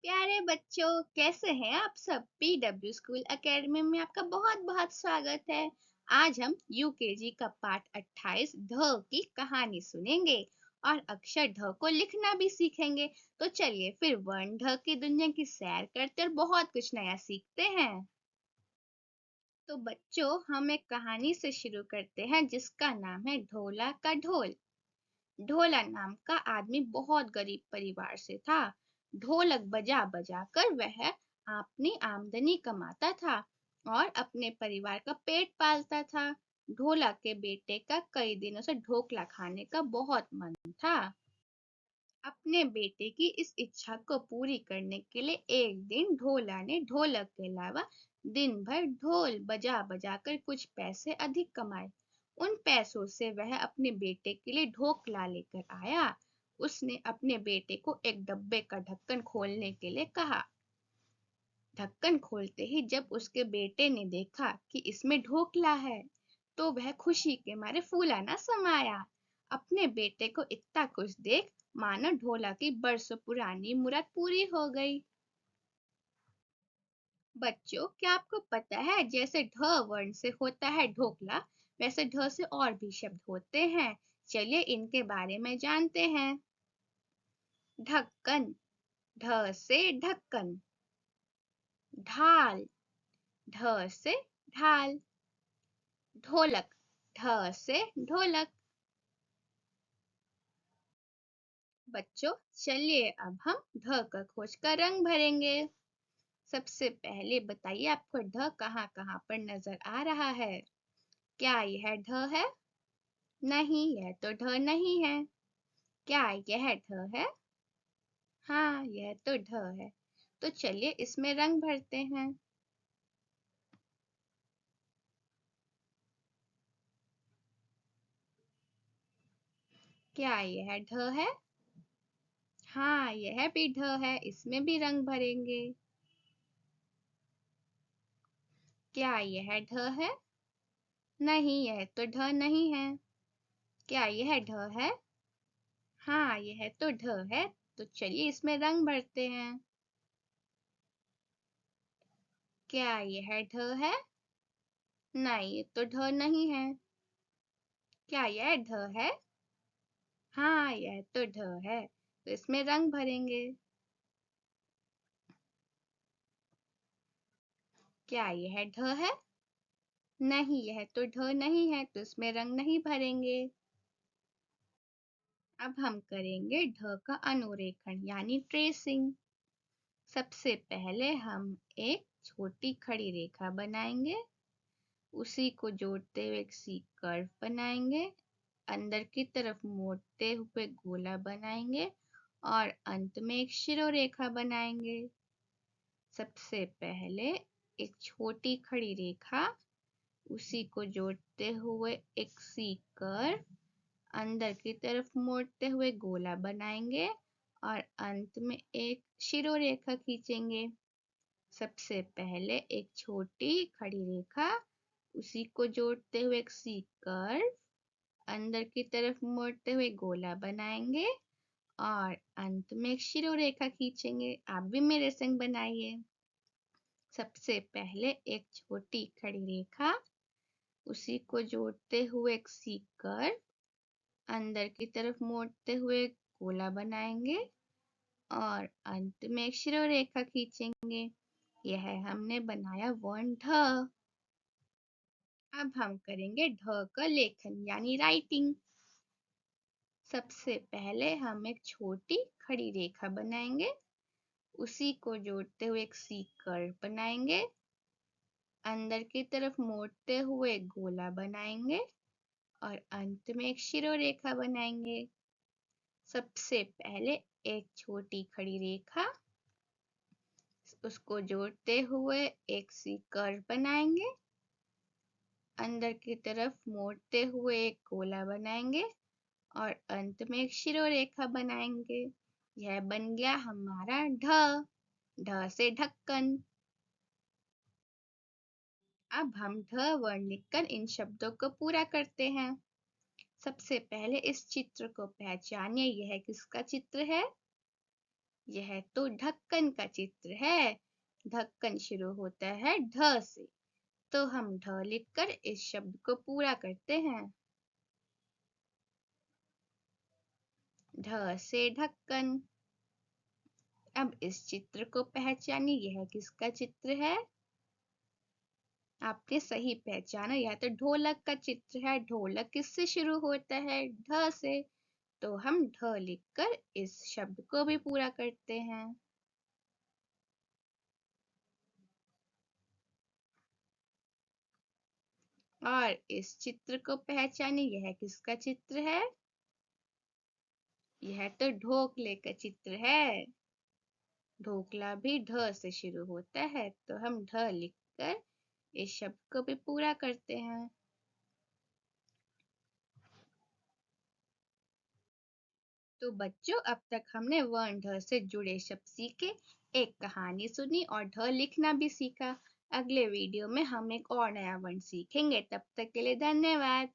प्यारे बच्चों, कैसे हैं आप सब। पीडब्ल्यू स्कूल एकेडमी में आपका बहुत बहुत स्वागत है। आज हम यूकेजी का पाठ 28 ढ की कहानी सुनेंगे और अक्षर ढ को लिखना भी सीखेंगे। तो चलिए फिर वर्ण ढ की दुनिया की सैर करते और बहुत कुछ नया सीखते हैं। तो बच्चों, हम एक कहानी से शुरू करते हैं जिसका नाम है ढोला का ढोल। ढोला नाम का आदमी बहुत गरीब परिवार से था। ढोलक बजा बजा कर वह अपनी आमदनी कमाता था और अपने परिवार का पेट पालता था। ढोला के बेटे का कई दिनों से ढोकला खाने का बहुत मन था। अपने बेटे की इस इच्छा को पूरी करने के लिए एक दिन ढोला ने ढोलक के अलावा दिन भर ढोल बजा बजा कर कुछ पैसे अधिक कमाए। उन पैसों से वह अपने बेटे के लिए ढोकला लेकर आया। उसने अपने बेटे को एक डब्बे का ढक्कन खोलने के लिए कहा। ढक्कन खोलते ही जब उसके बेटे ने देखा कि इसमें ढोकला है, तो वह खुशी के मारे फूला ना समाया। अपने बेटे को इतना खुश देख मानो ढोला की बरसों पुरानी मुराद पूरी हो गई। बच्चों, क्या आपको पता है जैसे ढ वर्ण से होता है ढोकला, वैसे ढ से और भी शब्द होते हैं। चलिए इनके बारे में जानते हैं। ढक्कन, ढ से ढक्कन। ढाल, ढ से ढाल। ढोलक, ढ से ढोलक। बच्चों, चलिए अब हम ढ का खोज का रंग भरेंगे। सबसे पहले बताइए आपको ढ कहाँ कहाँ पर नजर आ रहा है। क्या यह ढ है? नहीं, यह तो ढ नहीं है। क्या यह ढ है? हाँ, यह तो ढ है। तो चलिए इसमें रंग भरते हैं। क्या यह ढ है? हाँ, यह भी ढ है। इसमें भी रंग भरेंगे। क्या यह ढ है? नहीं, यह तो ढ नहीं है। क्या यह ढ है? हाँ, यह तो ढ है। तो चलिए इसमें रंग भरते हैं। क्या यह ढ है? नहीं, ये तो ढ नहीं है। क्या यह ढ है? हाँ, यह तो ढ है। तो इसमें रंग भरेंगे। क्या यह ढ है? नहीं, यह तो ढ नहीं है। तो इसमें रंग नहीं भरेंगे। अब हम करेंगे ढ का अनुरेखण यानी ट्रेसिंग। सबसे पहले हम एक छोटी खड़ी रेखा बनाएंगे। उसी को जोड़ते हुए एक सी कर्व बनाएंगे। अंदर की तरफ मोड़ते हुए गोला बनाएंगे और अंत में एक शिरोरेखा बनाएंगे। सबसे पहले एक छोटी खड़ी रेखा, उसी को जोड़ते हुए एक सी कर्व, अंदर की तरफ मोड़ते हुए गोला बनाएंगे और अंत में एक शिरोरेखा खींचेंगे। सबसे पहले एक छोटी खड़ी रेखा, उसी को जोड़ते हुए एक सी कर्व, अंदर की तरफ मोड़ते हुए गोला बनाएंगे और अंत में एक शिरोरेखा खींचेंगे। आप भी मेरे संग बनाइए। सबसे पहले एक छोटी खड़ी रेखा, उसी को जोड़ते हुए एक सी कर्व, अंदर की तरफ मोड़ते हुए गोला बनाएंगे और अंत में एक शिरोरेखा खींचेंगे। यह हमने बनाया वर्ण ढ। अब हम करेंगे ढ का लेखन यानी राइटिंग। सबसे पहले हम एक छोटी खड़ी रेखा बनाएंगे, उसी को जोड़ते हुए एक सी कर्व बनाएंगे, अंदर की तरफ मोड़ते हुए गोला बनाएंगे और अंत में एक शिरोरेखा बनाएंगे। सबसे पहले एक छोटी खड़ी रेखा, उसको जोड़ते हुए एक सी कर्व बनाएंगे, अंदर की तरफ मोड़ते हुए एक गोला बनाएंगे और अंत में एक शिरोरेखा बनाएंगे। यह बन गया हमारा ढ। ढ से ढक्कन। अब हम ढ वर्ण लिखकर इन शब्दों को पूरा करते हैं। सबसे पहले इस चित्र को पहचानिए, यह किसका चित्र है? यह तो ढक्कन का चित्र है। ढक्कन शुरू होता है ढ से, तो हम ढ लिखकर इस शब्द को पूरा करते हैं। ढ से ढक्कन। अब इस चित्र को पहचानिए, यह किसका चित्र है? आपने सही पहचाना, यह तो ढोलक का चित्र है। ढोलक किससे शुरू होता है? ढ से, तो हम ढ लिखकर इस शब्द को भी पूरा करते हैं। और इस चित्र को पहचानिए, यह किसका चित्र है? यह तो ढोकले का चित्र है। ढोकला भी ढ से शुरू होता है, तो हम ढ लिखकर इस शब्द को भी पूरा करते हैं। तो बच्चों, अब तक हमने वर्ण ढ से जुड़े शब्द सीखे, एक कहानी सुनी और ढ लिखना भी सीखा। अगले वीडियो में हम एक और नया वर्ण सीखेंगे। तब तक के लिए धन्यवाद।